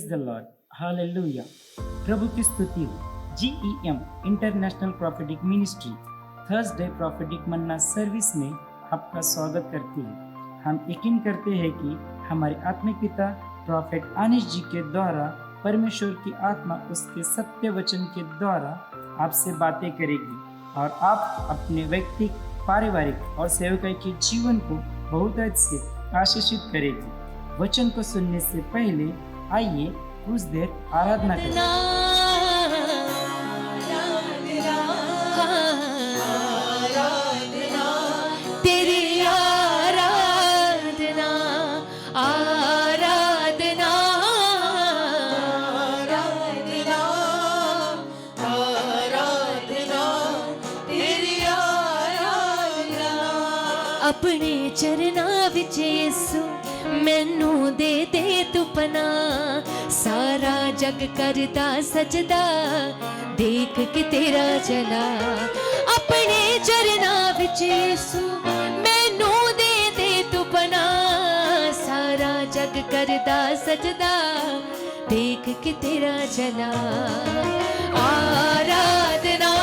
The Lord, hallelujah. प्रभु की स्तुति हो। GEM international prophetic ministry Thursday prophetic manna service में आपका स्वागत करती है। हम यकीन करते हैं कि हमारे आत्मिक पिता प्रॉफेट अनीश जी के द्वारा परमेश्वर की आत्मा उसके सत्य वचन के द्वारा आपसे बातें करेगी और आप अपने व्यक्तिगत, पारिवारिक और सेवकाई के जीवन को बहुत अच्छे से आशीषित करेगी। वचन को सुनने से पहले आइए कुछ देर आराधना करें। अपने चरना विच यीशु मैनू दे दे तू पना, सारा जग करदा सजदा देख के तेरा चला। अपने चरना विच यीशु मैनू दे दे तू पना, सारा जग करदा सजदा देख के तेरा चला। आराधना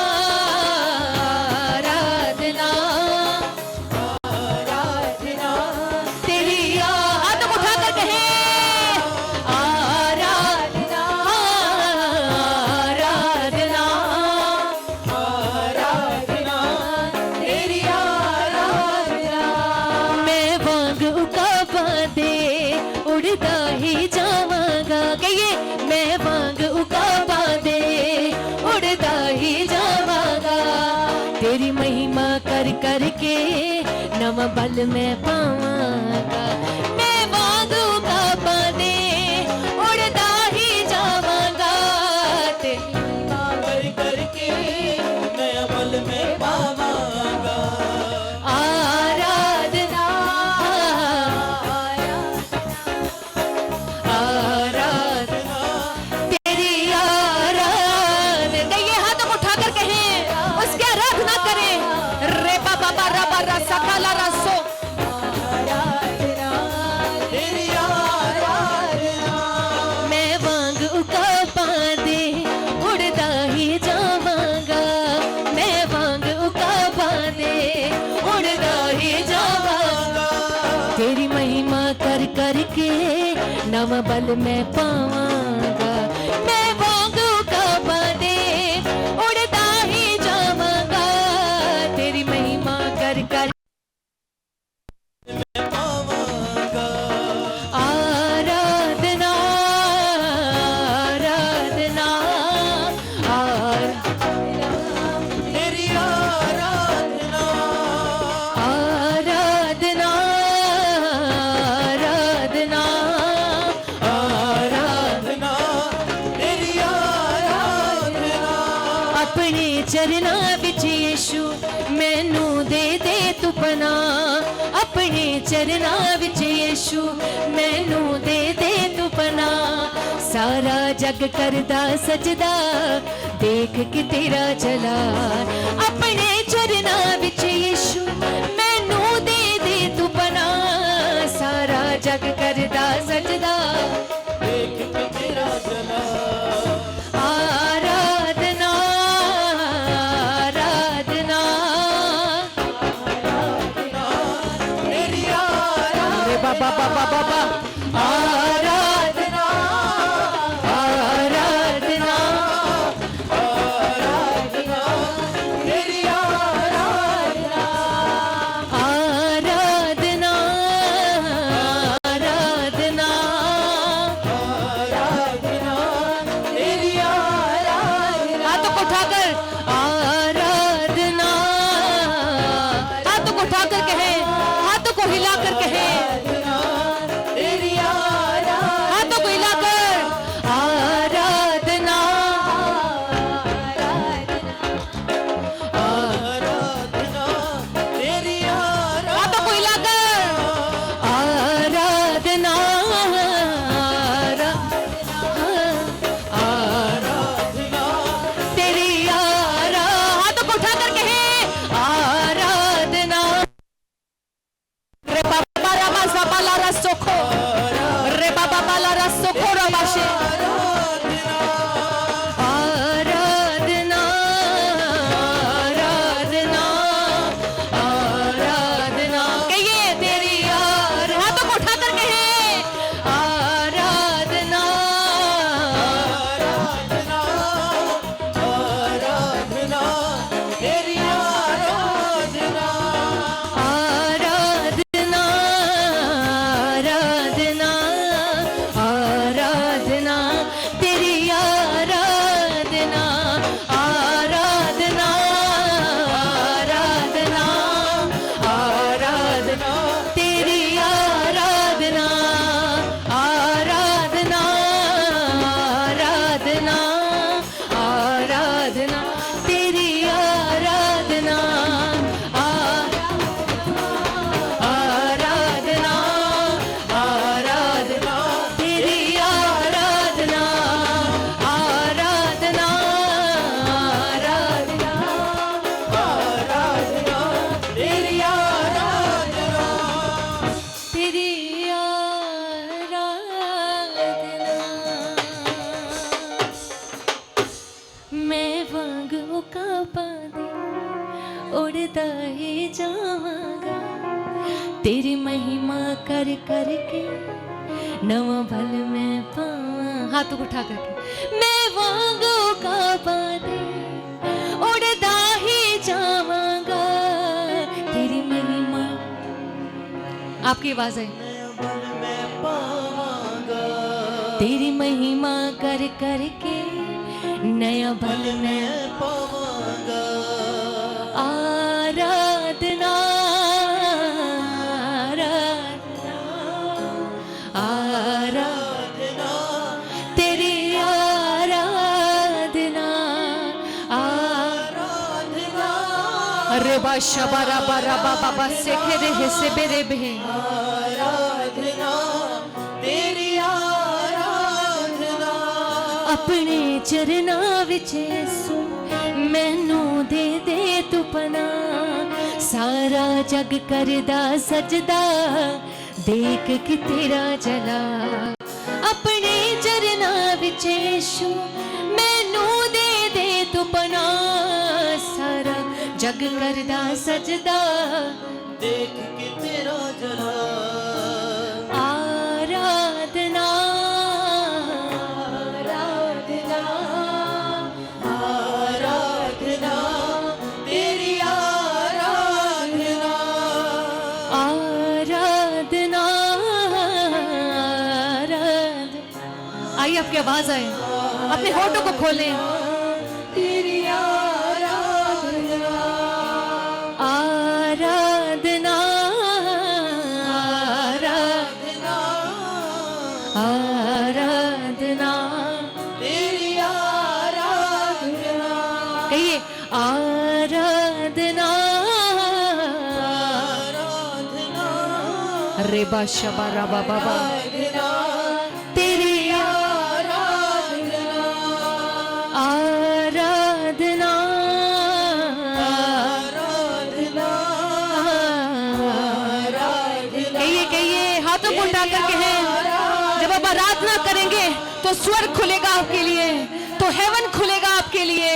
तेरी महिमा कर करके नव बल में पावांगा। मैं वांगू का पादे उड़ता ही जावांगा, तेरी महिमा कर करके नया बल में पावांगा। आराधना आराधना तेरी आराधना, ये हाथ उठा कर कहें उसके आराधना करें। रे बाबा बारा बारा सकला रसो तेरी आराधना, मैं वांग उका पादे उड़ता ही जावांगा। मैं वांग उका पादे उड़ता ही जावांगा, तेरी महिमा कर करके नव बल में पावांगा। मैं वांग उका पादे उड़ता ही जावांगा, तेरी महिमा कर कर आराधना आराधना आराधना तेरी आराधना आराधना आराधना आराधना तेरी आराधना। अपने चरना विच यीशु मैनू दे दे तू पना, अपने चरना विच यीशु मैनू दे दे तू पना, सारा जग करदा सजदा देख के तेरा चला। अपने चरना विच यीशु मैनू दे दे तू पना, सारा जग करदा सजदा देख के तेरा चला। आराधना आराधना तेरी आराधना, बाबा बाबा बाबा आराधना आराधना आराधना तेरी उड़ता ही जावांगा तेरी महिमा कर कर के नवा भल में पावा। हाथों को उठा करके मैं वांगों का बादे उड़ता ही जावांगा तेरी महिमा। आपकी आवाज है तेरी महिमा कर कर के नया भल में पावांगा। आराधना आराधना तेरी आराधना आराधना। अरे बाशा बारा बारा बाबा से खेरे है से बेरे बे आराधना तेरी आराधना। अपने चरना विच यीशु मैनू दे दे तू पना सारा जग करदा सजदा देख के तेरा जला। अपने चरना विच यीशु मैनू दे दे तू पना सारा जग करदा सजदा देख के तेरा जला। आराधना आराधना आराधना तेरी आराधना आराधना आराधना। आइए आपकी आवाज आए अपने होठों को खोलें। तेरी आराधना आराधना आराधना आराधना तेरी आराधना। कहिए आराधना आराधना। रे बाशा बारा बाबा तेरी आराधना आराधना आराधना आराधना। कहिए हाथों को उठा करके हैं। जब आप आराधना करेंगे तो स्वर्ग खुलेगा आपके लिए, तो हेवन खुलेगा आपके लिए।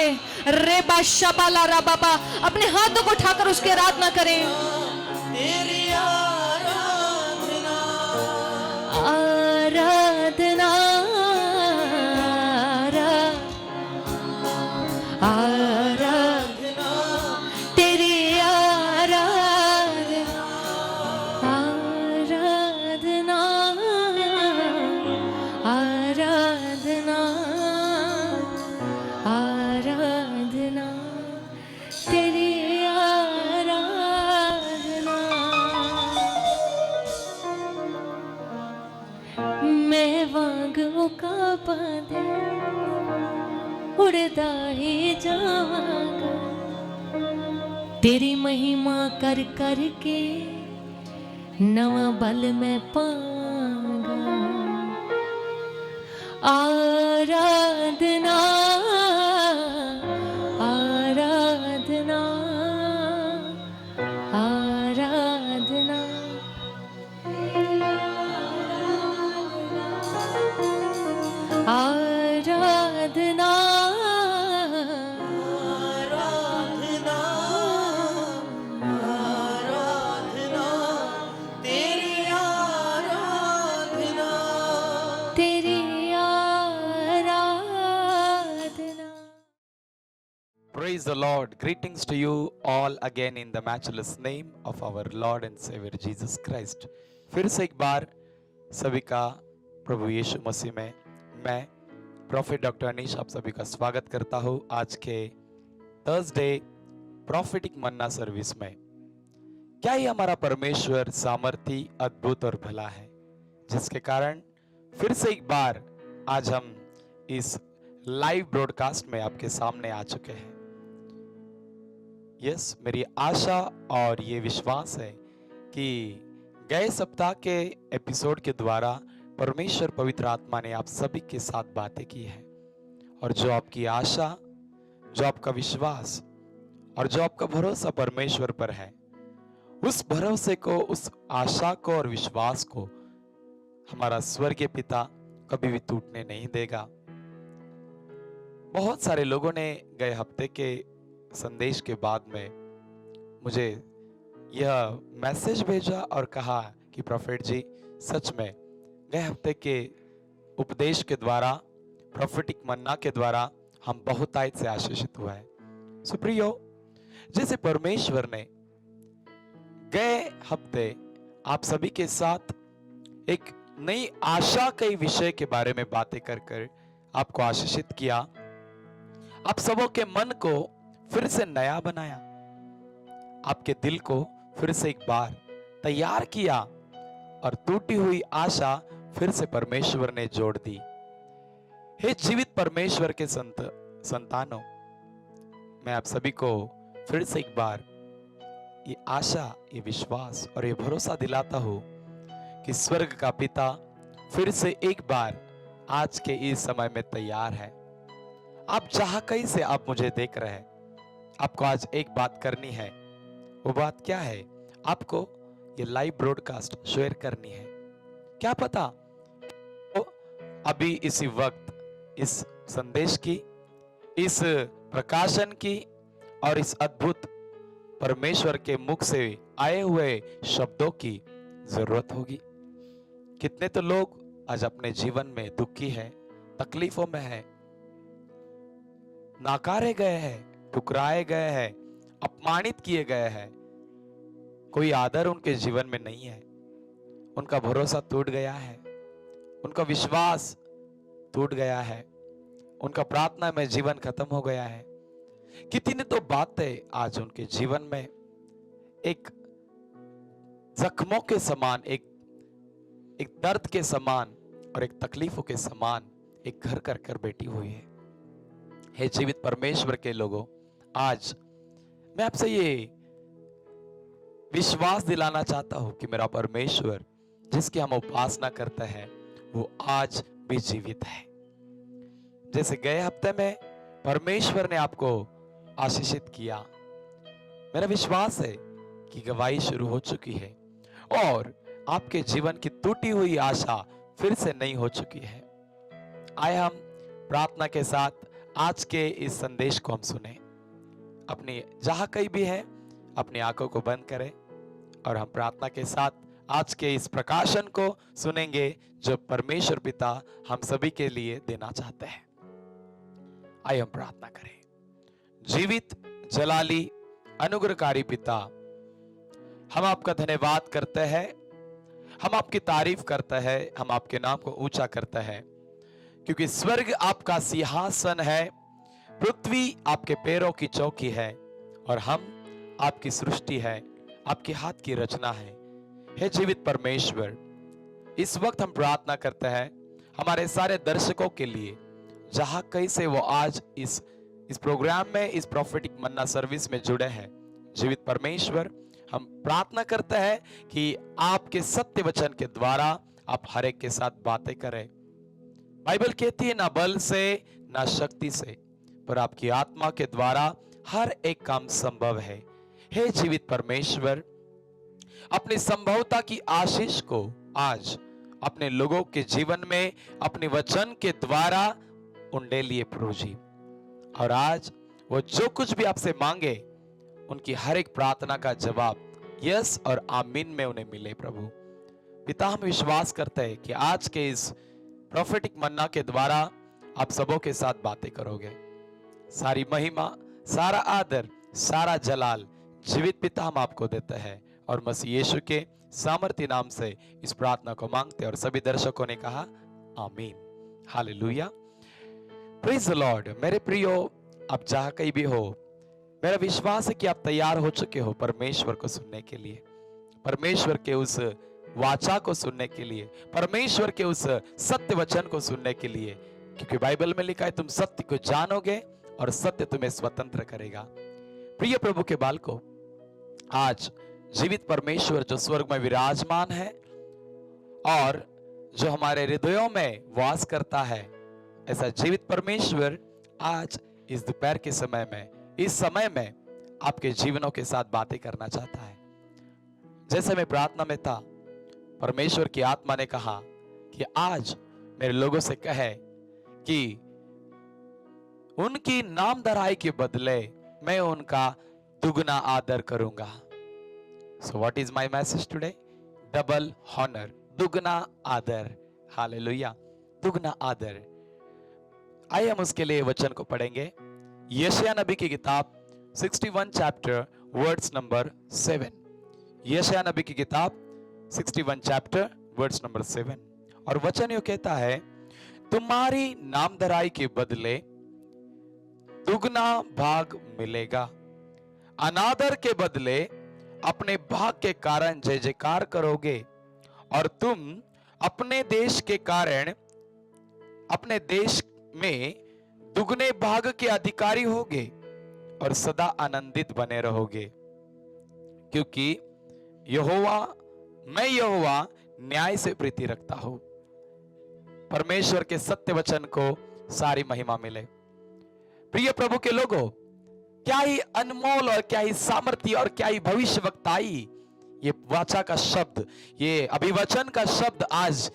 रे बाशा बाला रा बाबा अपने हाथों को उठाकर उसकी आराधना करें। तेरी आराधना आराधना आराधना तेरी आराधना आराधना आराधना आराधना तेरी आराधना। मैं वांगों का बादे उड़ता ही जावांगा तेरी महिमा कर कर के नवा बल में पाऊंगा। आराधना आराधना आराधना आराधना आराधना आराधना तेरी आराधना तेरी आराधना। Praise the Lord. Greetings to you all again in the matchless name of our Lord and Savior Jesus Christ. फिर से एक बार सभी का प्रभु यीशु मसीह में मैं प्रॉफिट डॉक्टर अनीश आप सभी का स्वागत करता हूँ आज के थर्सडे प्रॉफिटिक मन्ना सर्विस में। क्या ये हमारा परमेश्वर सामर्थी अद्भुत और भला है, जिसके कारण फिर से एक बार आज हम इस लाइव ब्रॉडकास्ट में आपके सामने आ चुके हैं। यस, मेरी आशा और ये विश्वास है कि गए सप्ताह के एपिसोड के द्वारा परमेश्वर पवित्र आत्मा ने आप सभी के साथ बातें की है, और जो आपकी आशा, जो आपका विश्वास और जो आपका भरोसा परमेश्वर पर है, उस भरोसे को, उस आशा को और विश्वास को हमारा स्वर्गीय पिता कभी भी टूटने नहीं देगा। बहुत सारे लोगों ने गए हफ्ते के संदेश के बाद में मुझे यह मैसेज भेजा और कहा कि प्रोफेट जी, सच में गए हफ्ते के उपदेश के द्वारा, प्रोफेटिक मन्ना के द्वारा हम बहुतायत से आशीषित हुआ है। सुप्रियो, जैसे परमेश्वर ने गए हफ्ते आप सभी के साथ एक नई आशा के विषय के बारे में बातें कर कर आपको आशीषित किया, आप सबों के मन को फिर से नया बनाया, आपके दिल को फिर से एक बार तैयार किया और टूटी हुई आशा फिर से परमेश्वर ने जोड़ दी। हे जीवित परमेश्वर के संतानों, मैं आप सभी को फिर से एक बार ये आशा, ये विश्वास और ये भरोसा दिलाता हूं कि स्वर्ग का पिता फिर से एक बार आज के इस समय में तैयार है। आप जहां कहीं से आप मुझे देख रहे हैं, आपको आज एक बात करनी है। वो बात क्या है? आपको ये लाइव ब्रॉडकास्ट शेयर करनी है। क्या पता तो अभी इसी वक्त इस संदेश की, इस प्रकाशन की और इस अद्भुत परमेश्वर के मुख से आए हुए शब्दों की जरूरत होगी। कितने तो लोग आज अपने जीवन में दुखी है, तकलीफों में है, नाकारे गए हैं, ठुकराए गए हैं, अपमानित किए गए हैं, कोई आदर उनके जीवन में नहीं है, उनका भरोसा टूट गया है, उनका विश्वास टूट गया है, उनका प्रार्थना में जीवन खत्म हो गया है। कितनी तो बातें आज उनके जीवन में एक जख्मों के समान, एक दर्द के समान और एक तकलीफों के समान एक घर कर कर बैठी हुई है। हे जीवित परमेश्वर के लोगों, आज मैं आपसे ये विश्वास दिलाना चाहता हूं कि मेरा परमेश्वर जिसकी हम उपासना करते हैं वो आज भी जीवित है। जैसे गए हफ्ते में परमेश्वर ने आपको आशीषित किया, मेरा विश्वास है कि गवाही शुरू हो चुकी है और आपके जीवन की टूटी हुई आशा फिर से नई हो चुकी है। आए हम प्रार्थना के साथ आज के इस संदेश को हम सुने। अपनी जहां कहीं भी है अपनी आंखों को बंद करें और हम प्रार्थना के साथ आज के इस प्रकाशन को सुनेंगे जो परमेश्वर पिता हम सभी के लिए देना चाहते हैं। आइए हम प्रार्थना करें। जीवित, जलाली, अनुग्रहकारी पिता, हम आपका धन्यवाद करते हैं, हम आपकी तारीफ करते हैं, हम आपके नाम को ऊंचा करते हैं, क्योंकि स्वर्ग आपका सिंहासन है, पृथ्वी आपके पैरों की चौकी है और हम आपकी सृष्टि है, आपके हाथ की रचना है। हे जीवित परमेश्वर, इस वक्त हम प्रार्थना करते हैं हमारे सारे दर्शकों के लिए, जहां कहीं से वो आज इस प्रोग्राम में, इस प्रोफेटिक मन्ना सर्विस में जुड़े हैं। जीवित परमेश्वर, हम प्रार्थना करते हैं कि आपके सत्य वचन के द्वारा आप हर एक के साथ बातें करें। बाइबल कहती है ना बल से ना शक्ति से, पर आपकी आत्मा के द्वारा हर एक काम संभव है। हे जीवित परमेश्वर, अपनी संभवता की आशीष को आज अपने लोगों के जीवन में अपने वचन के द्वारा उंडेलिए प्रभु जी, और आज वो जो कुछ भी आपसे मांगे उनकी हर एक प्रार्थना का जवाब यस और आमीन में उन्हें मिले। प्रभु पिता, हम विश्वास करते हैं कि आज के इस प्रोफेटिक मन्ना के द्वारा आप सबों के साथ बातें करोगे। सारी महिमा, सारा आदर, सारा जलाल जीवित पिता हम आपको देते हैं और मसीह यीशु के सामर्थ्य नाम से इस प्रार्थना को मांगते हैं और सभी दर्शकों ने कहा आमीन। Hallelujah, praise the Lord. मेरे प्रियो, आप जहां कहीं भी हो, मेरा विश्वास है कि आप तैयार हो चुके हो परमेश्वर को सुनने के लिए, परमेश्वर के उस वाचा को सुनने के लिए, परमेश्वर के उस सत्य वचन को सुनने के लिए, क्योंकि बाइबल में लिखा है तुम सत्य को जानोगे और सत्य तुम्हें स्वतंत्र करेगा। प्रिय प्रभु के बालकों, आज जीवित परमेश्वर जो स्वर्ग में विराजमान है और जो हमारे हृदयों में वास करता है, ऐसा जीवित परमेश्वर आज इस दोपहर के समय में, इस समय में आपके जीवनों के साथ बातें करना चाहता है। जैसे मैं प्रार्थना में था, परमेश्वर की आत्मा ने कहा कि आज मेरे लोगों से कहे कि उनकी नाम धराई के बदले मैं उनका दुगना आदर करूंगा। So what is my message today? Double honour, दुगना आदर। हालेलुया, दुगना आदर। आइए हम उसके लिए वचन को पढ़ेंगे। यशायाह नबी की किताब 61 चैप्टर वर्ड्स नंबर 7। यशायाह नबी की किताब 61 चैप्टर वर्ड्स नंबर 7। और वचन यूं कहता है, तुम्हारी नामधराई के बदले दुगना भाग मिलेगा, अनादर के बदले अपने भाग के कारण जय जयकार करोगे, और तुम अपने देश के कारण अपने देश में दुगने भाग के अधिकारी होगे और सदा आनंदित बने रहोगे, क्योंकि मैं यहोवा न्याय से प्रीति रखता हूं। परमेश्वर के सत्य वचन को सारी महिमा मिले। प्रिय प्रभु के लोगों, क्या ही अनमोल और क्या ही सामर्थ्य और क्या ही भविष्यवक्ताई ये वाचा का शब्द, ये अभिवचन का शब्द आज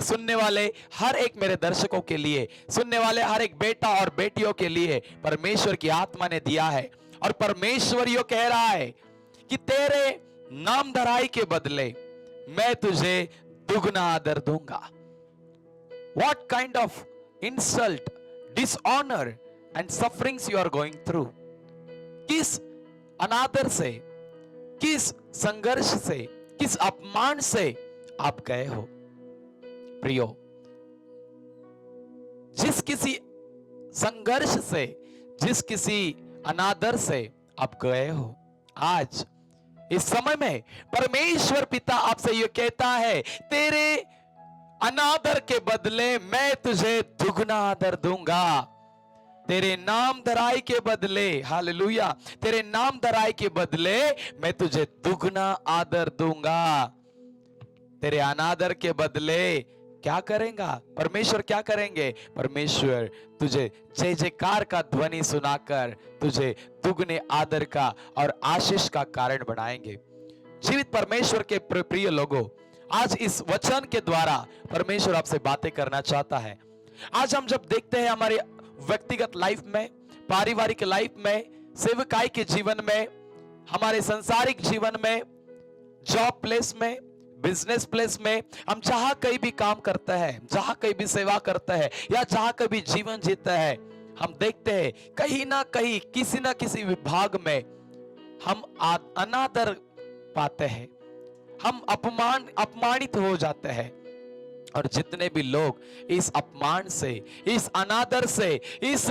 सुनने वाले हर एक मेरे दर्शकों के लिए, सुनने वाले हर एक बेटा और बेटियों के लिए परमेश्वर की आत्मा ने दिया है। और परमेश्वर यो कह रहा है कि तेरे नामधराई के बदले मैं तुझे दुगना आदर दूंगा। What kind of insult, dishonor and sufferings you are going through? किस अनादर से, किस संघर्ष से, किस अपमान से आप गए हो? प्रियो, जिस किसी संघर्ष से, जिस किसी अनादर से आप गए हो, आज इस समय में परमेश्वर पिता आपसे यह कहता है, तेरे अनादर के बदले मैं तुझे दुगना आदर दूंगा। तेरे नाम धराई के बदले, हालेलुया, तेरे नाम धराई के बदले मैं तुझे दुगना आदर दूंगा। तेरे अनादर के बदले क्या करेगा परमेश्वर? क्या करेंगे परमेश्वर? तुझे जय जयकार का ध्वनि सुनाकर तुझे दुगने आदर का और आशीष का कारण बनाएंगे। जीवित परमेश्वर के प्रिय लोगों, आज इस वचन के द्वारा परमेश्वर आपसे बातें करना चाहता है। आज हम जब देखते हैं हमारे व्यक्तिगत लाइफ में, पारिवारिक लाइफ में, सेवकाई के जीवन में, हमारे सांसारिक जीवन में, जॉब प्लेस में, बिजनेस प्लेस में, हम जहां कहीं भी काम करते हैं, जहां कहीं भी सेवा करते हैं या जहां कहीं भी जीवन जीते हैं, हम देखते हैं कहीं ना कहीं किसी ना किसी विभाग में हम अनादर पाते हैं, हम अपमानित हो जाते हैं। और जितने भी लोग इस अपमान से, इस अनादर से, इस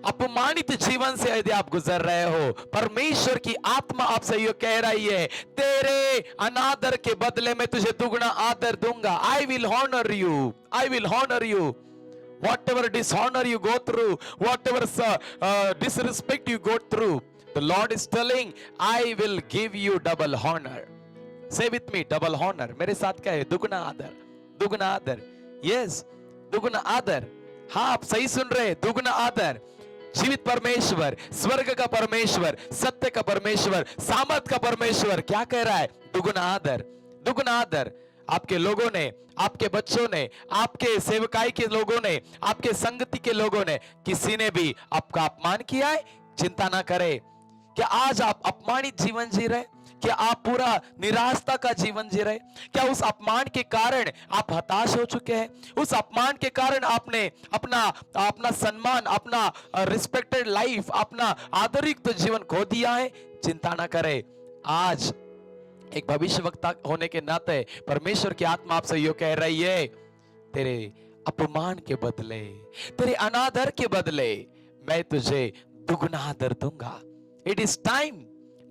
अपमानित जीवन से यदि आप गुजर रहे हो, परमेश्वर की आत्मा आपसे ये कह रही है, तेरे अनादर के बदले मैं तुझे दुगना आदर दूंगा। I will honour you, I will honour you. Whatever dishonor you go through, whatever disrespect you go through, the Lord is telling, I will give you double honor. Say with me, double honor. मेरे साथ क्या है? दुगना आदर, दुगना आदर। Yes, दुगना आदर। हाँ, आप सही सुन रहे हैं, दुगना आदर। जीवित परमेश्वर, स्वर्ग का परमेश्वर, सत्य का परमेश्वर, सामर्थ का परमेश्वर क्या कह रहा है? दुगना आदर, दुगना आदर। आपके लोगों ने, आपके बच्चों ने, आपके सेवकाई के लोगों ने, आपके संगति के लोगों ने, किसी ने भी आपका अपमान किया है, चिंता ना करें। क्या आज आप अपमानित जीवन जी रहे? क्या आप पूरा निराशता का जीवन जी रहे? क्या उस अपमान के कारण आप हताश हो चुके हैं? उस अपमान के कारण आपने अपना सम्मान, अपना रिस्पेक्टेड लाइफ, अपना आदरयुक्त जीवन खो दिया है? चिंता ना करें। आज एक भविष्यवक्ता होने के नाते परमेश्वर की आत्मा आपसे यो कह रही है, तेरे अपमान के बदले, तेरे अनादर के बदले मैं तुझे दुगना आदर दूंगा। It is time,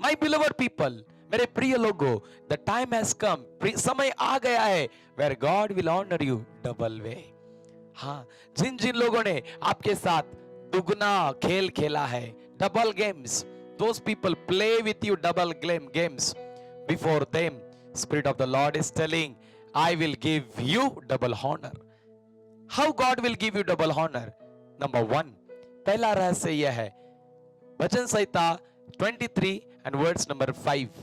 my beloved people, मेरे प्रिय लोगों, द टाइम हैज कम, समय आ गया है, where God will honour you double way. हाँ, जिन जिन लोगों ने आपके साथ दुगना खेल खेला है, double games, those people play with U double games, before them Spirit of the Lord is telling, I will give you double honor. How God will give you double honor? Number 1, पहला रहस्य यह है, भजन संहिता 23 and verse number 5,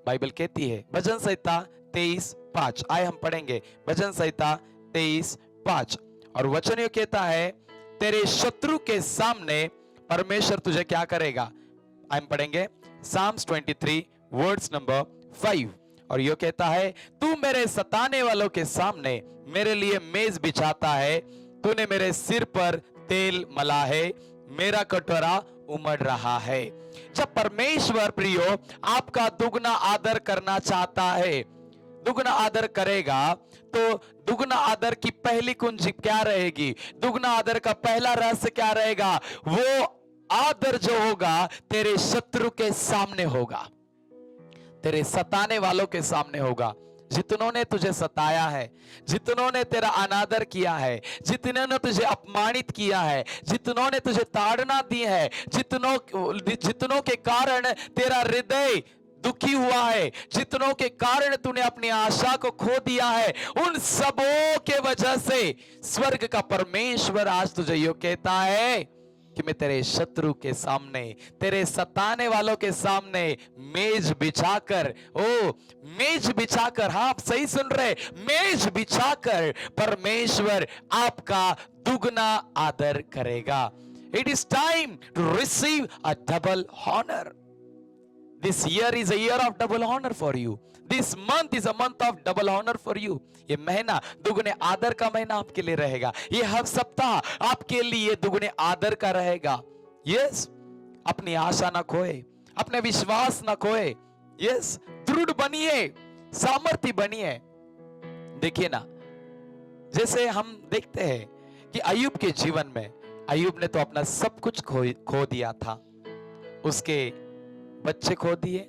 Bible कहती है, भजन संहिता 23:5, आए हम पढ़ेंगे भजन संहिता 23:5, और वचन ये कहता है, तेरे शत्रु के सामने परमेश्वर तुझे क्या करेगा? हम पढ़ेंगे Psalms 23 वर्ड्स नंबर 5, और ये कहता है, तू मेरे सताने वालों के सामने मेरे लिए मेज बिछाता है, तूने मेरे सिर पर तेल मला है, मेरा कटोरा उमड़ रहा है। जब परमेश्वर प्रियो आपका दुगना आदर करना चाहता है, दुगना आदर करेगा, तो दुगना आदर की पहली कुंजी क्या रहेगी? दुगना आदर का पहला रहस्य क्या रहेगा? वो आदर जो होगा तेरे शत्रु के सामने होगा, तेरे सताने वालों के सामने होगा। जितनों ने तुझे सताया है, जितनों ने तेरा अनादर किया है, जितनों ने तुझे अपमानित किया है, जितनों ने तुझे ताड़ना दी है, जितनों के कारण तेरा हृदय दुखी हुआ है, जितनों के कारण तूने अपनी आशा को खो दिया है, उन सबों के वजह से स्वर्ग का परमेश्वर आज तुझे यो कहता है कि मैं तेरे शत्रु के सामने, तेरे सताने वालों के सामने मेज बिछाकर, मेज बिछाकर, हाँ आप सही सुन रहे, मेज बिछाकर परमेश्वर आपका दुगना आदर करेगा। It is time to receive a double honor. This year is a year of double honor for you. This month is a month of double honor for you. ये महीना दुगने आदर का महीना आपके लिए रहेगा। ये हर सप्ताह आपके लिए दुगने आदर का रहेगा। यस, अपनी आशा ना खोए, अपने विश्वास ना खोए। यस, दृढ़ बनिए, सामर्थ्य बनिए। देखिए ना, जैसे हम देखते हैं कि अय्यूब के जीवन में, अय्यूब ने तो अपना सब कुछ खो दिया था। उसके बच्चे खो दिए,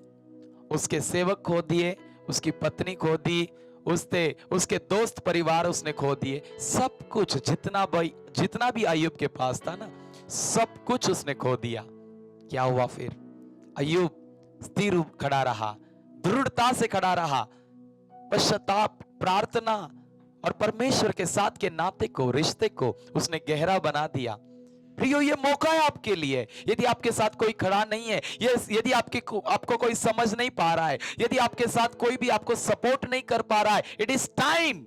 उसके सेवक खो दिए, उसकी पत्नी खो दी, उसके दोस्त परिवार उसने खो दिए, सब कुछ, जितना भी अय्यूब के पास था ना, सब कुछ उसने खो दिया। क्या हुआ फिर? अय्यूब स्थिर खड़ा रहा, दृढ़ता से खड़ा रहा, पश्चाताप, प्रार्थना और परमेश्वर के साथ के नाते को, रिश्ते को उसने गहरा बना दिया। प्रियो, ये मौका है आपके लिए। यदि आपके साथ कोई खड़ा नहीं है, यदि आपको कोई समझ नहीं पा रहा है, यदि आपके साथ कोई भी आपको सपोर्ट नहीं कर पा रहा है, it is time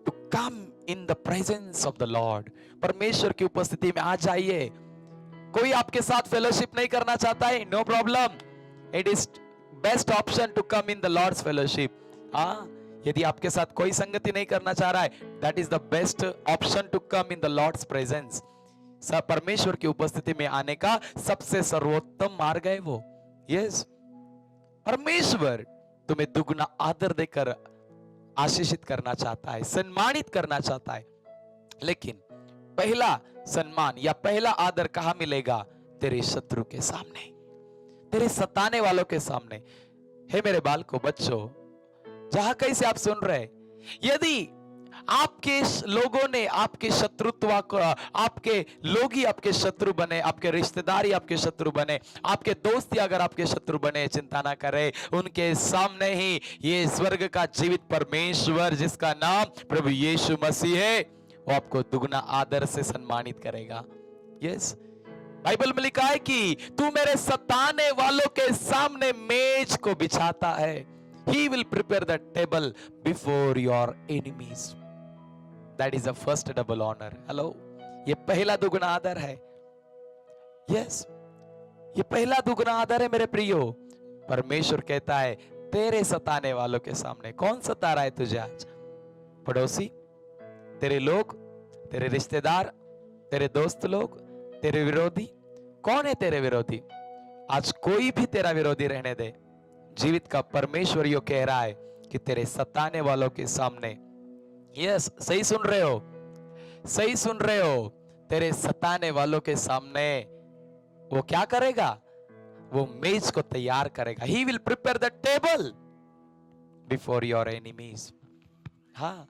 to come in the presence of the lord. परमेश्वर की उपस्थिति में आ जाइए। कोई आपके साथ फेलोशिप नहीं करना चाहता है, no problem, it is best option to come in the lord's fellowship. यदि आपके साथ कोई संगति नहीं करना चाह रहा है, that is the best option to come in the lord's presence. परमेश्वर की उपस्थिति में आने का सबसे सर्वोत्तम मार्ग है वो। यस, परमेश्वर तुम्हें दुगना आदर देकर आशीषित करना चाहता है, सम्मानित करना चाहता है। लेकिन पहला सम्मान या पहला आदर कहां मिलेगा? तेरे शत्रु के सामने, तेरे सताने वालों के सामने। हे मेरे बालकों, बच्चों, जहां कहीं से आप सुन रहे, यदि आपके लोगों ने आपके शत्रुत्व को, आपके लोग ही आपके शत्रु बने, आपके रिश्तेदार ही आपके शत्रु बने, आपके दोस्त ही अगर आपके शत्रु बने, चिंता ना करें, उनके सामने ही ये स्वर्ग का जीवित परमेश्वर, जिसका नाम प्रभु यीशु मसीह है, वो आपको दुगना आदर से सम्मानित करेगा। यस, बाइबल में लिखा है कि तू मेरे सताने वालों के सामने मेज को बिछाता है। He will prepare the table before your enemies. That is the first double honor. Hello, ये पहला दुगना आदर है। Yes, ये पहला दुगना आदर है मेरे प्रियो। परमेश्वर कहता है तेरे सताने वालों के सामने। कौन सता रहा है तुझे आज? पड़ोसी, तेरे लोग, तेरे रिश्तेदार, तेरे दोस्त लोग, तेरे विरोधी। कौन है तेरे विरोधी? आज कोई भी तेरा विरोधी रहने दे। जीवित का परमेश्वर यो कह रहा है कि तेरे सताने वालों के सामने, यस, सही सुन रहे हो, सही सुन रहे हो, तेरे सताने वालों के सामने वो क्या करेगा? वो मेज को तैयार करेगा। He will prepare the table before your enemies. हाँ,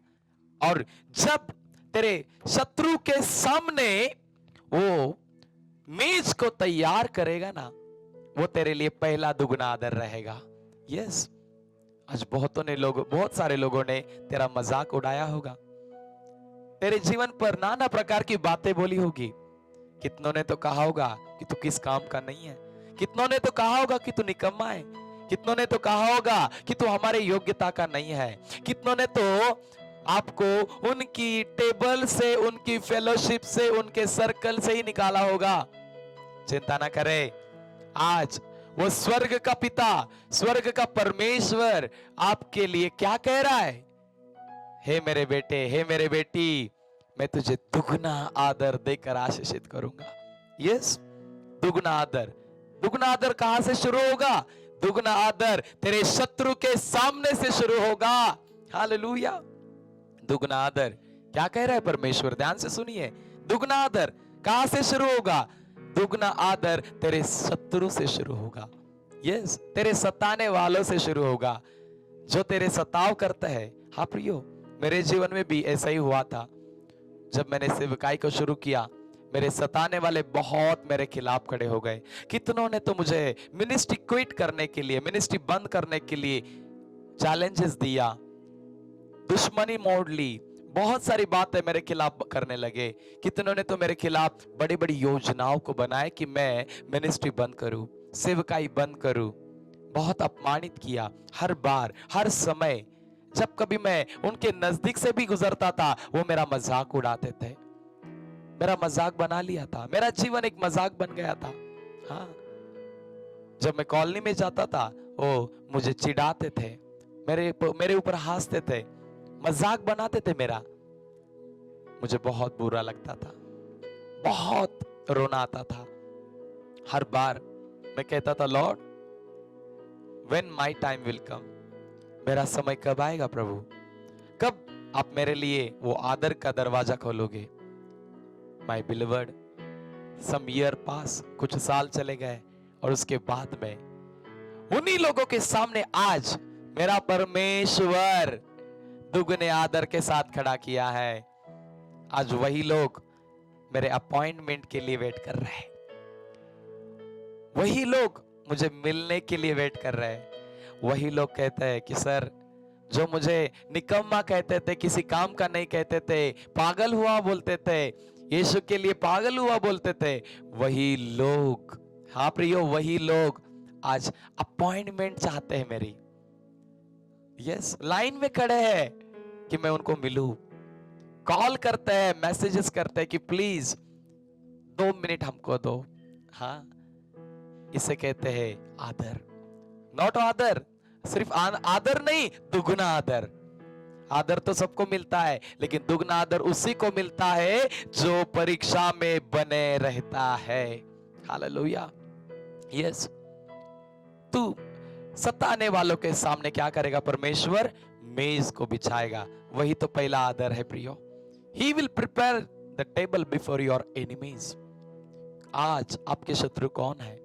और जब तेरे शत्रु के सामने वो मेज को तैयार करेगा ना, वो तेरे लिए पहला दुगना आदर रहेगा। यस, आज बहुत सारे लोगों ने तेरा मजाक उड़ाया होगा, तेरे जीवन पर नाना प्रकार की बातें बोली होगी। कितनों ने तो कहा होगा कि तू किस काम का नहीं है, कितनों ने तो कहा होगा कि तू निकम्मा है, कितनों ने तो कहा होगा कि तू हमारे योग्यता का नहीं है, कितनों ने तो आपको उनकी टेबल से, उनकी फेलोशिप से, उनके सर्कल से ही निकाला होगा। चिंता ना करे, आज वो स्वर्ग का पिता, स्वर्ग का परमेश्वर आपके लिए क्या कह रहा है? हे मेरे बेटे, हे मेरे बेटी, मैं तुझे दुगना आदर देकर आशीषित करूंगा। यस, दुगना आदर। दुगना आदर कहां से शुरू होगा? दुगना आदर तेरे शत्रु के सामने से शुरू होगा। हालेलुया। दुगना आदर क्या कह रहा है परमेश्वर? ध्यान से सुनिए। दुगना आदर कहां से शुरू होगा? दुगना आदर तेरे शत्रु से शुरू होगा। यस, तेरे सताने वालों से शुरू होगा, जो तेरे सताव करते हैं। हाँ प्रियो, मेरे जीवन में भी ऐसा ही हुआ था। जब मैंने सेवकाई को शुरू किया, मेरे सताने वाले बहुत मेरे खिलाफ खड़े हो गए। कितनों ने तो मुझे मिनिस्ट्री क्विट करने के लिए, मिनिस्ट्री बंद करने के लिए चैलेंजेस दिया, दुश्मनी मोड़ ली, बहुत सारी बातें मेरे खिलाफ करने लगे। कितनों ने तो मेरे खिलाफ बड़ी बड़ी योजनाओं को बनाए कि मैं मिनिस्ट्री बंद करूं, सेवकाई बंद करूं। बहुत अपमानित किया। हर बार, हर समय जब कभी मैं उनके नजदीक से भी गुजरता था, वो मेरा मजाक उड़ाते थे, मेरा मजाक बना लिया था। मेरा जीवन एक मजाक बन गया था। हाँ, जब मैं कॉलोनी में जाता था, वो मुझे चिढ़ाते थे, मेरे ऊपर हंसते थे, मजाक बनाते थे मेरा। मुझे बहुत बुरा लगता था, बहुत रोना आता था। हर बार मैं कहता था, Lord when my time will come, मेरा समय कब आएगा प्रभु? कब आप मेरे लिए वो आदर का दरवाजा खोलोगे? माय बिलीवर्ड, सम ईयर पास, कुछ साल चले गए, और उसके बाद में उन्हीं लोगों के सामने आज मेरा परमेश्वर दुगने आदर के साथ खड़ा किया है। आज वही लोग मेरे अपॉइंटमेंट के लिए वेट कर रहे हैं, वही लोग मुझे मिलने के लिए वेट कर रहे हैं। वही लोग कहते हैं कि सर, जो मुझे निकम्मा कहते थे, किसी काम का नहीं कहते थे, पागल हुआ बोलते थे, यीशु के लिए पागल हुआ बोलते थे, वही लोग, हाँ प्रियो, वही लोग आज अपॉइंटमेंट चाहते हैं मेरी। यस, लाइन में खड़े हैं कि मैं उनको मिलूं। कॉल करते हैं, मैसेजेस करते हैं कि प्लीज 2 मिनट हमको दो। हाँ, इसे कहते हैं आदर। नॉट आदर, सिर्फ आदर नहीं, दुगना आदर। आदर तो सबको मिलता है, लेकिन दुगना आदर उसी को मिलता है जो परीक्षा में बने रहता है। हालेलुया। यस, तू सताने वालों के सामने क्या करेगा? परमेश्वर मेज को बिछाएगा। वही तो पहला आदर है प्रियो। He will prepare the table before your enemies। आज आपके शत्रु कौन है?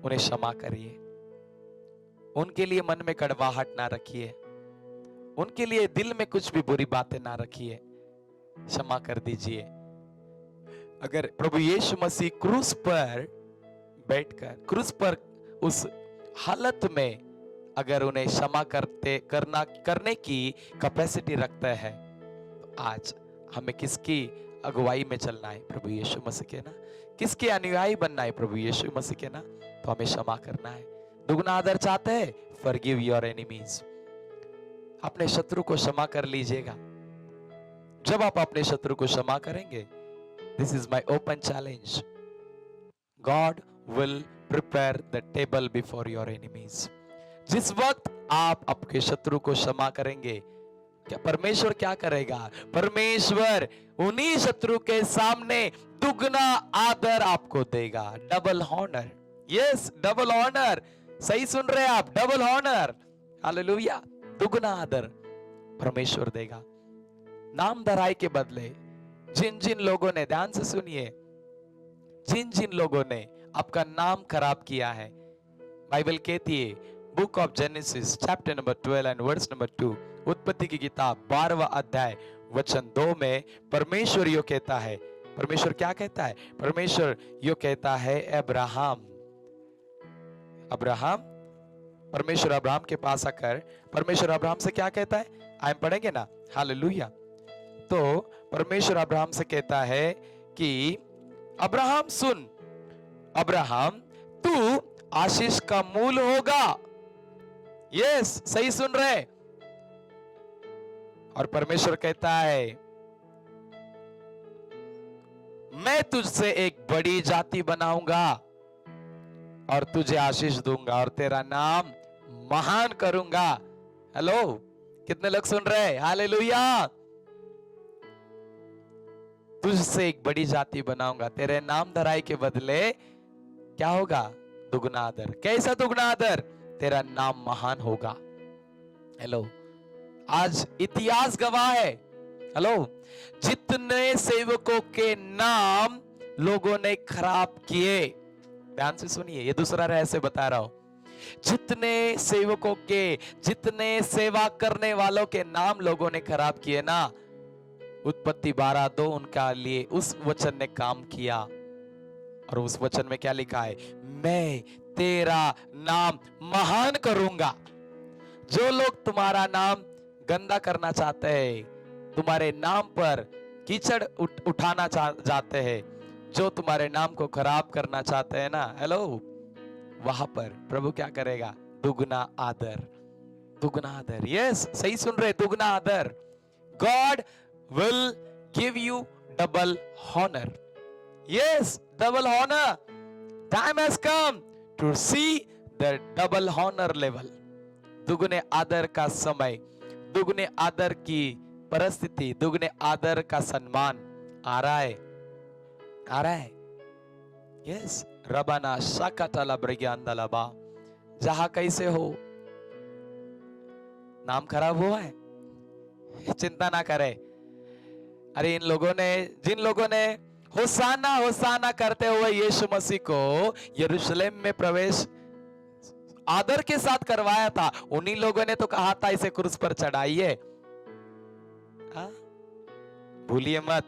उन्हें क्षमा करिए, उनके लिए मन में कड़वाहट ना रखिए, उनके लिए दिल में कुछ भी बुरी बातें ना रखिए, क्षमा कर दीजिए। अगर प्रभु यीशु मसीह क्रूस पर बैठकर, क्रूस पर उस हालत में अगर उन्हें क्षमा करने की कैपेसिटी रखता है, तो आज हमें किसकी अगुवाई में चलना है? प्रभु यीशु मसीह के ना। किसके अनुयायी बनना है? प्रभु यीशु मसीह के ना। तो हमें क्षमा करना है। दुगना आदर चाहते हैं? Forgive your enemies. अपने शत्रु को क्षमा कर लीजिएगा। जब आप अपने शत्रु को क्षमा करेंगे, this is my open challenge, God will prepare the table before your enemies. जिस वक्त आप आपके शत्रु को क्षमा करेंगे, क्या परमेश्वर क्या करेगा? परमेश्वर उन्हीं शत्रु के सामने दुगना आदर आपको देगा। Double honour. Yes, double honour. सही सुन रहे हैं आप, डबल ऑनर। हालेलुया। दुगना आदर परमेश्वर देगा। नाम धराई के बदले जिन जिन लोगों ने, ध्यान से सुनिए, जिन जिन लोगों ने आपका नाम खराब किया है, बाइबल कहती है, book of Genesis chapter number 12 and verse number 2, उत्पत्ति की किताब 12वां अध्याय वचन 2 में परमेश्वर यो कहता है, परमेश्वर क्या कहता है? परमेश्वर यो कहता है, अब्राहम, परमेश्वर अब्राहम के पास आकर परमेश्वर अब्राहम से क्या कहता है? हम पढ़ेंगे ना। हालेलुया। तो परमेश्वर अब्राहम से कहता है कि अब्राहम सुन, अब्राहम तू आशीष का मूल होगा। यस, सही सुन रहे। और परमेश्वर कहता है, मैं तुझसे एक बड़ी जाति बनाऊंगा। और तुझे आशीष दूंगा और तेरा नाम महान करूंगा। हेलो, कितने लोग सुन रहे हैं? हालेलुया। तुझसे एक बड़ी जाति बनाऊंगा, तेरे नाम धराई के बदले क्या होगा? दुगना आदर। कैसा दुगना आदर? तेरा नाम महान होगा। हेलो, आज इतिहास गवाह है। हेलो, जितने सेवकों के नाम लोगों ने खराब किए, ध्यान से सुनिए, ये दूसरा रहस्य बता रहा हूं। जितने सेवकों के, जितने सेवा करने वालों के नाम लोगों ने खराब किए ना, उत्पत्ति 12:2 उनका लिए उस वचन ने काम किया। और उस वचन में क्या लिखा है? मैं तेरा नाम महान करूंगा। जो लोग तुम्हारा नाम गंदा करना चाहते हैं, तुम्हारे नाम पर कीचड़ उठाना चाहते हैं, जो तुम्हारे नाम को खराब करना चाहते हैं ना, हेलो, वहां पर प्रभु क्या करेगा? दुगना आदर। दुगना आदर। यस, सही सुन रहे, दुगना आदर। God will give you double honour. Yes, double honour. Time has come to see the double honour level. दुगने आदर का समय, दुगने आदर की परिस्थिति, दुगने आदर का सम्मान आ रहा है, आ रहा है। यस, रबाना शाकातला ब्रग्यांदलबा। जहां कैसे हो, नाम खराब हुआ है, चिंता ना करे। अरे इन लोगों ने, जिन लोगों ने होसाना होसाना करते हुए यीशु मसीह को यरूशलेम में प्रवेश आदर के साथ करवाया था, उन्हीं लोगों ने तो कहा था इसे क्रूस पर चढ़ाइए। भूलिए मत,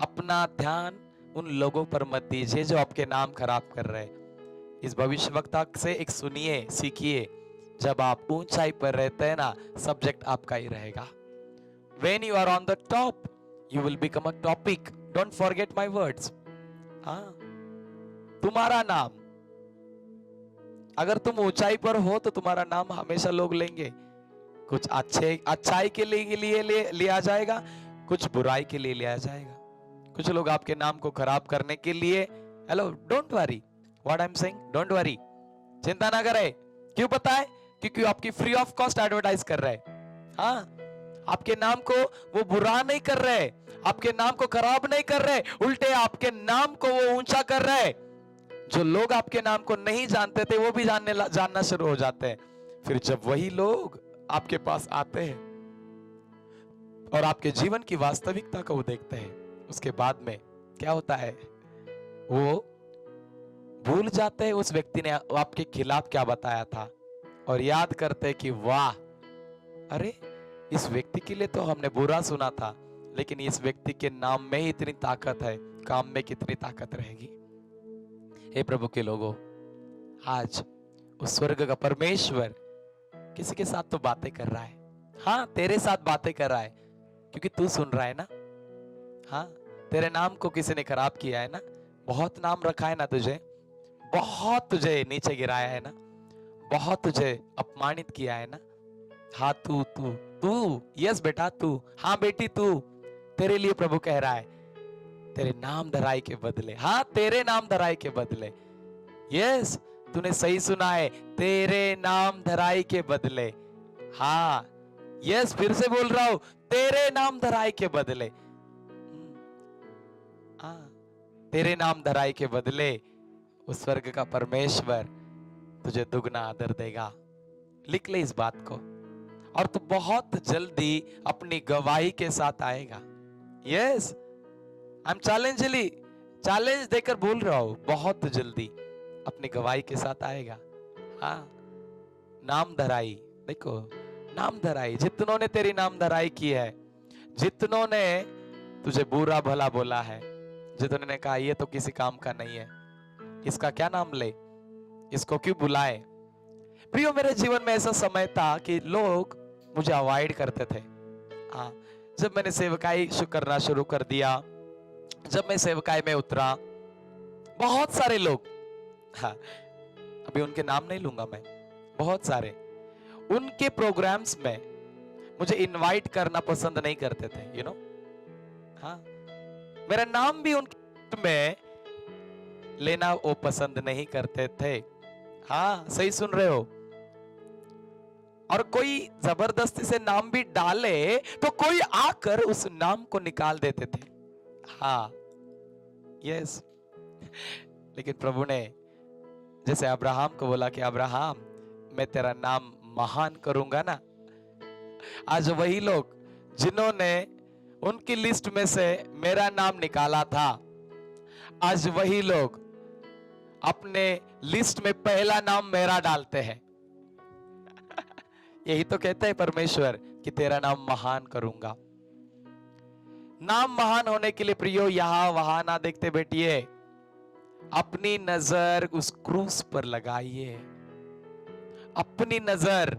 अपना ध्यान उन लोगों पर मत दीजिए जो आपके नाम खराब कर रहे हैं। इस भविष्यवक्ता से एक सुनिए, सीखिए। जब आप ऊंचाई पर रहते हैं ना, सब्जेक्ट आपका ही रहेगा। When you are on the top, you will become a topic. Don't forget my words. हाँ, तुम्हारा नाम, अगर तुम ऊंचाई पर हो तो तुम्हारा नाम हमेशा लोग लेंगे। कुछ अच्छाई के लिए लिया जाएगा, कुछ बुराई के लिए लिया जाएगा। कुछ लोग आपके नाम को खराब करने के लिए, hello, don't worry what I am saying, don't worry, चिंता ना करे। क्यों पता है? क्योंकि आपकी फ्री ऑफ कॉस्ट एडवर्टाइज कर रहे हैं। हाँ, आपके नाम को वो बुरा नहीं कर रहे, आपके नाम को खराब नहीं कर रहे, उल्टे आपके नाम को वो ऊंचा कर रहे। जो लोग आपके नाम को नहीं जानते थे, वो भी जानना शुरू हो जाते हैं। फिर जब वही लोग आपके पास आते हैं और आपके जीवन की वास्तविकता को वो देखते हैं, उसके बाद में क्या होता है? वो भूल जाते हैं उस व्यक्ति ने आपके खिलाफ क्या बताया था, और याद करते हैं कि वाह, अरे इस व्यक्ति के लिए तो हमने बुरा सुना था, लेकिन इस व्यक्ति के नाम में ही इतनी ताकत है, काम में कितनी ताकत रहेगी। हे प्रभु के लोगों, आज उस स्वर्ग का परमेश्वर किसी के साथ तो बातें कर रहा है। हाँ, तेरे साथ बातें कर रहा है, क्योंकि तू सुन रहा है ना। हाँ, तेरे नाम को किसी ने खराब किया है ना, बहुत नाम रखा है ना तुझे, बहुत तुझे नीचे गिराया है ना, बहुत तुझे अपमानित किया है ना। हाँ, तू तू तू यस बेटा, तू, हाँ बेटी, तू, तेरे लिए प्रभु कह रहा है, तेरे नाम धराई के बदले, हाँ, तेरे नाम धराई के बदले। यस, तूने सही सुना है, तेरे नाम धराई के बदले। हाँ, यस, फिर से बोल रहा हूं, तेरे नाम धराई के बदले। हाँ, तेरे नाम धराई के बदले उस स्वर्ग का परमेश्वर तुझे दुगना आदर देगा। लिख ले इस बात को, और तू बहुत जल्दी अपनी गवाही के साथ आएगा। यस, आई एम चैलेंज देकर बोल रहा हूं, बहुत जल्दी अपनी गवाही के साथ आएगा। हाँ, नाम धराई, देखो, नाम धराई, जितनों ने तेरी नाम धराई की है, जितनों ने तुझे बुरा भला बोला है, जितनों ने कहा ये तो किसी काम का नहीं है, इसका क्या नाम ले, इसको क्यों बुलाए। प्रियो, मेरे जीवन में ऐसा समय था कि लोग मुझे अवॉइड करते थे। हाँ, जब मैंने सेवकाई करना शुरू कर दिया, जब मैं सेवकाई में उतरा, बहुत सारे लोग, हाँ, अभी उनके नाम नहीं लूंगा मैं, बहुत सारे उनके प्रोग्राम्स में मुझे इनवाइट करना पसंद नहीं करते थे, यू नो। हाँ, मेरा नाम भी उनके में लेना वो पसंद नहीं करते थे। हाँ, सही सुन रहे हो। और कोई जबरदस्ती से नाम भी डाले तो कोई आकर उस नाम को निकाल देते थे। हाँ, यस। लेकिन प्रभु ने जैसे अब्राहम को बोला कि अब्राहम, मैं तेरा नाम महान करूंगा ना, आज वही लोग जिन्होंने उनकी लिस्ट में से मेरा नाम निकाला था, आज वही लोग अपने लिस्ट में पहला नाम मेरा डालते हैं। यही तो कहता है परमेश्वर कि तेरा नाम महान करूंगा। नाम महान होने के लिए प्रियो यहां वहां ना देखते बैठिए, अपनी नजर उस क्रूस पर लगाइए, अपनी नजर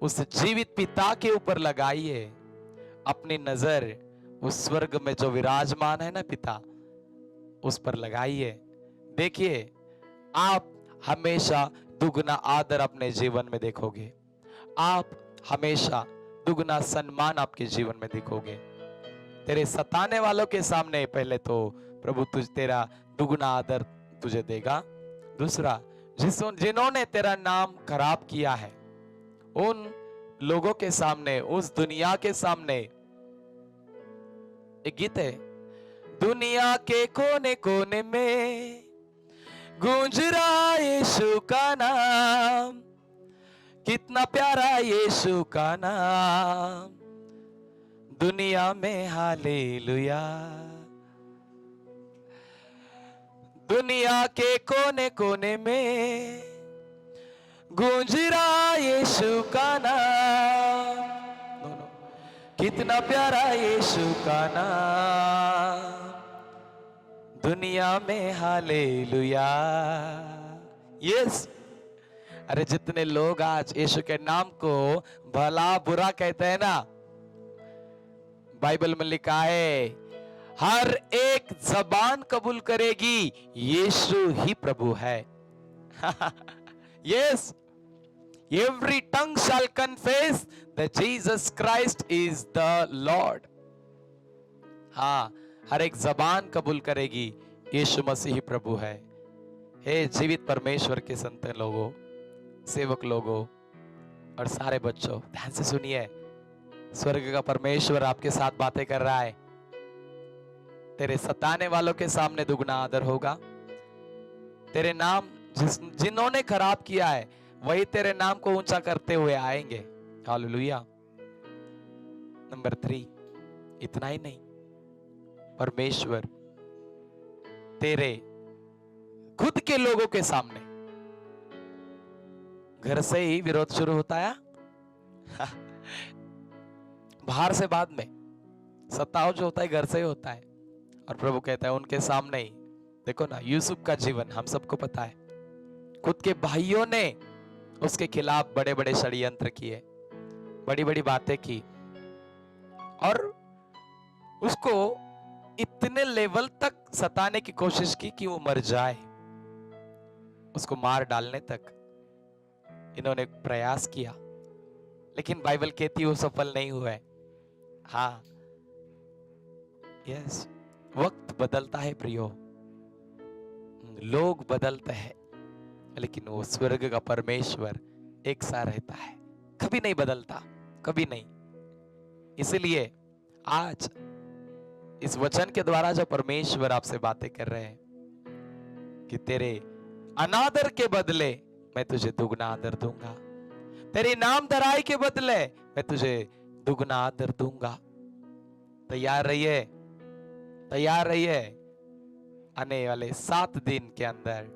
उस जीवित पिता के ऊपर लगाइए, अपनी नजर उस स्वर्ग में जो विराजमान है ना पिता, उस पर लगाइए। देखिए, आप हमेशा दुगना आदर अपने जीवन में देखोगे, आप हमेशा दुगना सम्मान आपके जीवन में देखोगे। तेरे सताने वालों के सामने पहले तो प्रभु तेरा दुगना आदर तुझे देगा। दूसरा, जिन्होंने तेरा नाम खराब किया है, उन लोगों के सामने, उस दुनिया के सामने, एक गीत है, दुनिया के कोने कोने में गूंज रहा यीशु का नाम, कितना प्यारा यीशु का नाम, दुनिया में हालेलुया। दुनिया के कोने कोने में गूंज रहा यीशु का नाम, कितना प्यारा यीशु का नाम, दुनिया में हालेलुया। यस। अरे जितने लोग आज यीशु के नाम को भला बुरा कहते हैं ना, बाइबल में लिखा है हर एक जबान कबूल करेगी यीशु ही प्रभु है। Yes, every tongue shall confess that Jesus Christ is the Lord। हाँ, हर एक जबान कबूल करेगी यीशु मसीह ही प्रभु है। हे जीवित परमेश्वर के संत लोगों, सेवक लोगों और सारे बच्चों, ध्यान से सुनिए, स्वर्ग का परमेश्वर आपके साथ बातें कर रहा है। तेरे सताने वालों के सामने दुगना आदर होगा। तेरे नाम जिन्होंने खराब किया है, वही तेरे नाम को ऊंचा करते हुए आएंगे। हालेलुया। नंबर 3, इतना ही नहीं, परमेश्वर तेरे खुद के लोगों के सामने, घर से ही विरोध शुरू होता है, बाहर से बाद में सताव जो होता है घर से ही होता है। और प्रभु कहता है उनके सामने ही। देखो ना, यूसुफ का जीवन हम सबको पता है, खुद के भाइयों ने उसके खिलाफ बड़े बड़े षड्यंत्र किए, बड़ी बड़ी बातें की, और उसको इतने लेवल तक सताने की कोशिश की कि वो मर जाए, उसको मार डालने तक इन्होंने प्रयास किया, लेकिन बाइबल कहती है वो सफल नहीं हुए। हाँ, यस, वक्त बदलता है प्रियो, लोग बदलते हैं, लेकिन वो स्वर्ग का परमेश्वर एक सा रहता है, कभी नहीं बदलता, कभी नहीं। इसलिए आज इस वचन के द्वारा जो परमेश्वर आपसे बातें कर रहे हैं कि तेरे अनादर के बदले मैं तुझे दुगना आदर दूंगा, तेरी नाम धराई के बदले मैं तुझे दुगना आदर दूंगा। तैयार रहिए, तैयार रहिए। आने वाले 7 दिन के अंदर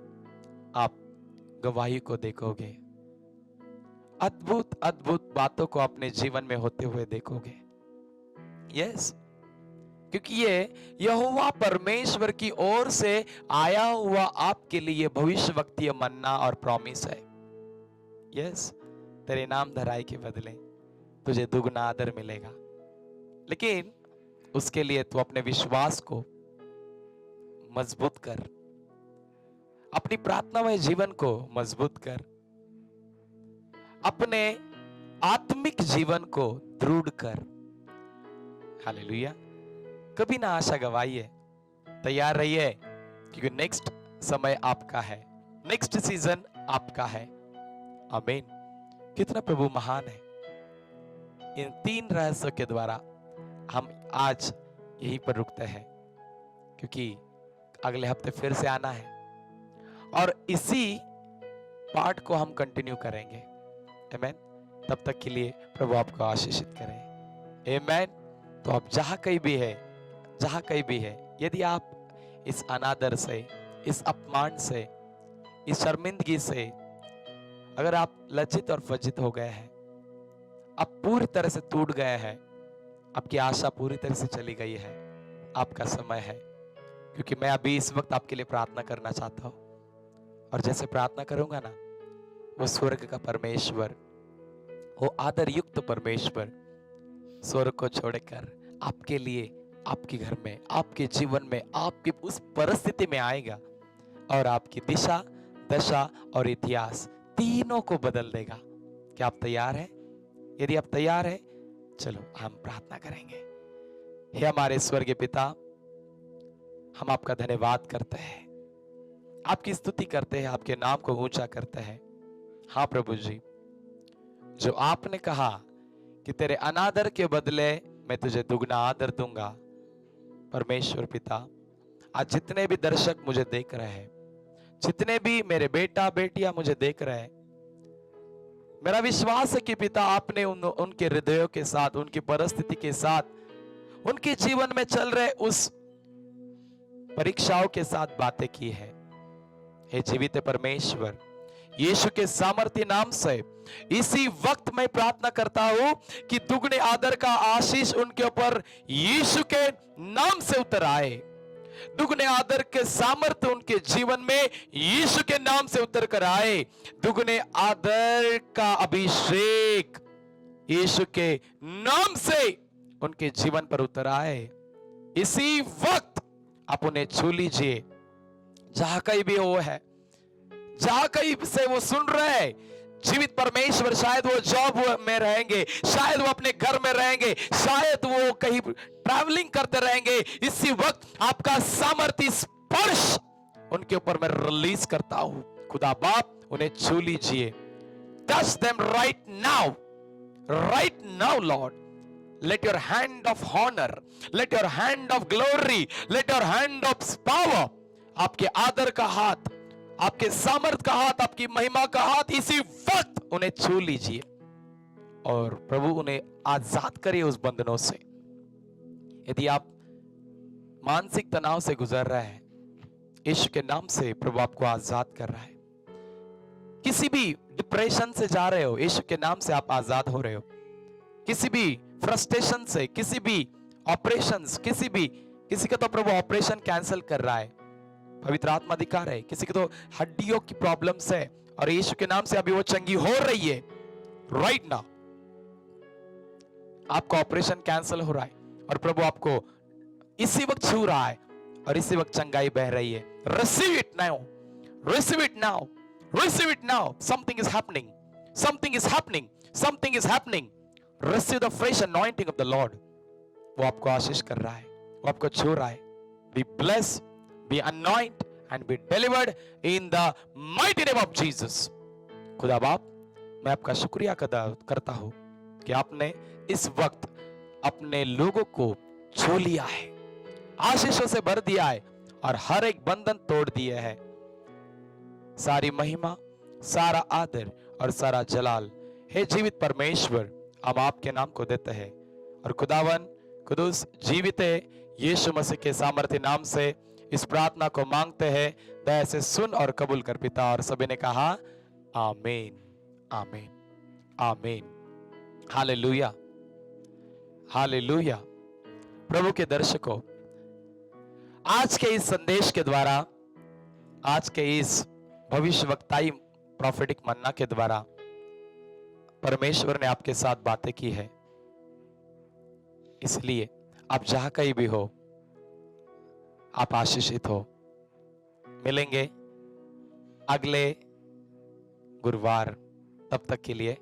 आप गवाही को देखोगे, अद्भुत अद्भुत बातों को अपने जीवन में होते हुए देखोगे। यस, क्योंकि ये यहोवा परमेश्वर की ओर से आया हुआ आपके लिए भविष्यवक्तीय मन्ना और प्रॉमिस है। यस, तेरे नाम धराई के बदले तुझे दुगना आदर मिलेगा, लेकिन उसके लिए तू अपने विश्वास को मजबूत कर, अपनी प्रार्थनामय जीवन को मजबूत कर, अपने आत्मिक जीवन को दृढ़ कर। हालेलुया। कभी ना आशा गवाइए, तैयार रहिए, क्योंकि नेक्स्ट समय आपका है, नेक्स्ट सीजन आपका है। आमीन। कितना प्रभु महान है। इन 3 रहस्यों के द्वारा हम आज यहीं पर रुकते हैं, क्योंकि अगले हफ्ते फिर से आना है और इसी पार्ट को हम कंटिन्यू करेंगे। आमीन। तब तक के लिए प्रभु आपको आशीषित करे। आमीन। तो आप जहां कहीं भी है, जहां कहीं भी है, यदि आप इस अनादर से, इस अपमान से, इस शर्मिंदगी से अगर आप लज्जित और वज्जित हो गए हैं, आप पूरी तरह से टूट गए हैं, आपकी आशा पूरी तरह से चली गई है, आपका समय है। क्योंकि मैं अभी इस वक्त आपके लिए प्रार्थना करना चाहता हूं, और जैसे प्रार्थना करूंगा ना, वो स्वर्ग का परमेश्वर, वो आदर युक्त परमेश्वर स्वर्ग को छोड़कर आपके लिए, आपके घर में, आपके जीवन में, आपकी उस परिस्थिति में आएगा और आपकी दिशा, दशा और इतिहास तीनों को बदल देगा। क्या आप तैयार हैं? यदि आप तैयार हैं, चलो हम प्रार्थना करेंगे। हे हमारे स्वर्गीय पिता, हम आपका धन्यवाद करते हैं, आपकी स्तुति करते हैं, आपके नाम को ऊंचा करते हैं। हाँ प्रभु जी, जो आपने कहा कि तेरे अनादर के बदले मैं तुझे दुगना आदर दूंगा। परमेश्वर पिता, आज जितने भी दर्शक मुझे देख रहे हैं, जितने भी मेरे बेटा बेटियां मुझे देख रहे हैं, मेरा विश्वास है कि पिता आपने उनके हृदयों के साथ, उनकी परिस्थिति के साथ, उनके जीवन में चल रहे उस परीक्षाओं के साथ बातें की है। हे जीवित परमेश्वर, यीशु के सामर्थ्य नाम से इसी वक्त मैं प्रार्थना करता हूं कि दुगने आदर का आशीष उनके ऊपर यीशु के नाम से उतर आए। दुगने आदर के सामर्थ्य उनके जीवन में यीशु के नाम से उतर कर आए। दुगने आदर का अभिषेक यीशु के नाम से उनके जीवन पर उतर आए। इसी वक्त आप उन्हें छू लीजिए, जहां कहीं भी वो है, जहां कहीं से वो सुन रहे हैं। जीवित परमेश्वर, शायद वो जॉब में रहेंगे, शायद वो अपने घर में रहेंगे, शायद वो कहीं ट्रैवलिंग करते रहेंगे। इसी वक्त आपका सामर्थ्य स्पर्श उनके ऊपर मैं रिलीज करता हूं। खुदा बाप, उन्हें छू लीजिए। Touch them right now Lord. Let your hand of honor, let your hand of glory, let your hand of power, आपके आदर का हाथ, आपके सामर्थ का हाथ, आपकी महिमा का हाथ इसी वक्त उन्हें छू लीजिए और प्रभु उन्हें आजाद करिए उस बंधनों से। यदि आप मानसिक तनाव से गुजर रहे हैं, यीशु के नाम से प्रभु आपको आजाद कर रहा है। किसी भी डिप्रेशन से जा रहे हो, यीशु के नाम से आप आजाद हो रहे हो। किसी भी फ्रस्ट्रेशन से, किसी भी ऑपरेशंस, किसी का तो प्रभु ऑपरेशन कैंसिल कर रहा है, पवित्र आत्मा दिखा रहे। किसी की तो हड्डियों की प्रॉब्लम्स है और यीशु के नाम से अभी वो चंगी हो रही है। राइट नाउ आपका ऑपरेशन कैंसिल हो रहा है और प्रभु आपको इसी वक्त छू रहा है और इसी वक्त चंगाई बह रही है। Receive it now, receive it now, receive it now. Something is happening, something is happening, something is happening. Receive the fresh anointing of the Lord. वो आपको आशीष कर रहा है, वो आपको छू रहा है। Be blessed, be anointed and be delivered in the mighty name of Jesus. खुदा बाप, मैं आपका शुक्रिया करता हूँ कि आपने इस वक्त अपने लोगों को छू लिया है, आशीषों से भर दिया है और हर एक बंधन तोड़ दिया है। सारी महिमा, सारा आदर और सारा जलाल हे जीवित परमेश्वर हम आपके नाम को देते हैं और खुदावन कुदूस जीवित यीशु मसीह के सामर्थ्य नाम से इस प्रार्थना को मांगते हैं। दया से सुन और कबूल कर पिता। और सभी ने कहा आमीन, आमीन, आमीन। Hallelujah, hallelujah. प्रभु के दर्शकों, आज के इस संदेश के द्वारा, आज के इस भविष्यवक्ताई प्रोफेटिक मन्ना के द्वारा परमेश्वर ने आपके साथ बातें की है। इसलिए आप जहां कहीं भी हो, आप आशीषित हो। मिलेंगे अगले गुरुवार। तब तक के लिए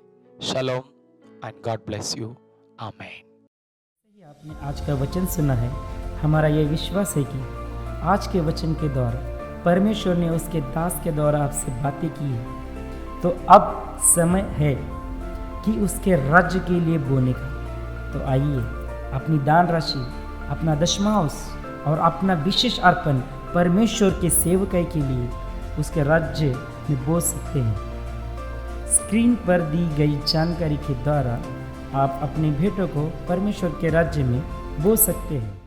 शलोम एंड गॉड ब्लेस यू। आमीन। आपने आज का वचन सुना है। हमारा यह विश्वास है कि आज के वचन के द्वारा परमेश्वर ने उसके दास के द्वारा आपसे बातें की है, तो अब समय है कि उसके राज्य के लिए बोने का। तो आइए अपनी दान राशि, अपना दशमांश और अपना विशेष अर्पण परमेश्वर के सेवकाई के लिए उसके राज्य में बो सकते हैं। स्क्रीन पर दी गई जानकारी के द्वारा आप अपने भेंटों को परमेश्वर के राज्य में बो सकते हैं।